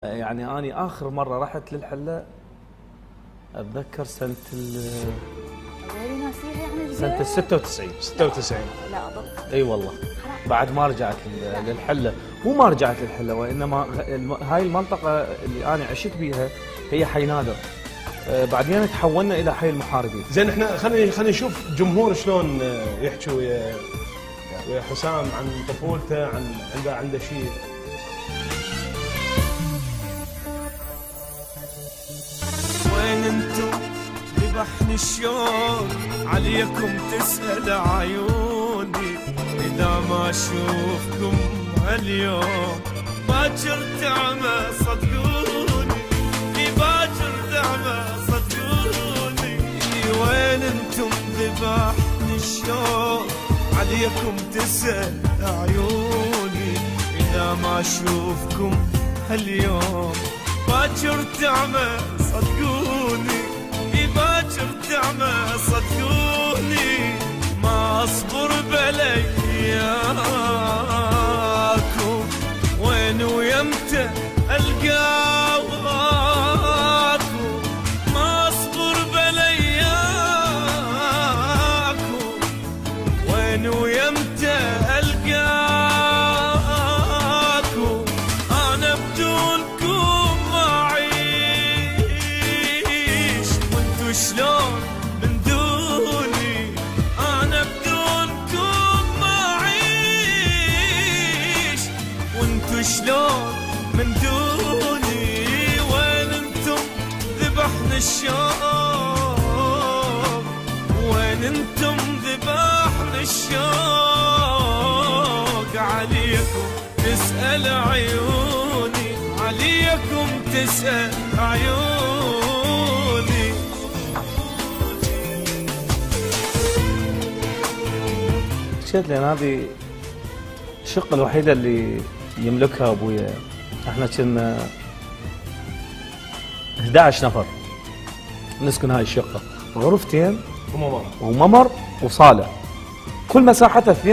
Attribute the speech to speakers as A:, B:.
A: يعني أنا آخر مرة رحت للحلة أتذكر سنة سنة 96
B: لا أضبط.
A: اي والله بعد ما رجعت للحلة، مو ما رجعت للحلة وإنما هاي المنطقة اللي أنا عشت بيها هي حي نادر. بعدين تحولنا إلى حي المحاربين.
C: زين احنا خلينا نشوف جمهور شلون يحكوا ويا حسام عن طفولته، عنده شيء.
D: وين انتم ذبحني الشوق عليكم تسأل عيوني، إذا ما أشوفكم هاليوم باكر تعمى صدقوني، في باكر تعمى صدقوني. وين انتم ذبحني الشوق عليكم تسأل عيوني، إذا ما أشوفكم هاليوم باكر تعمى صدقوني، في باكر تعمى صدقوني. ما اصبر بلياكم وين ويمتى القاكم، ما اصبر بلياكم وين ويمتى القاكم. انا بدونكم ما اعيش، وانتو شلون من دوني. انا بدونكم ما اعيش، وانتو شلون من دوني. وين انتم ذبحنا الشوق، وين انتم ذبحنا الشوق. عليكم تسأل عيوني، عليكم تسأل عيوني.
A: شفت لأن هذه الشقة الوحيدة اللي يملكها أبويا. احنا كنا 11 نفر نسكن هاي الشقة، غرفتين وممر وصالة، كل مساحتها 2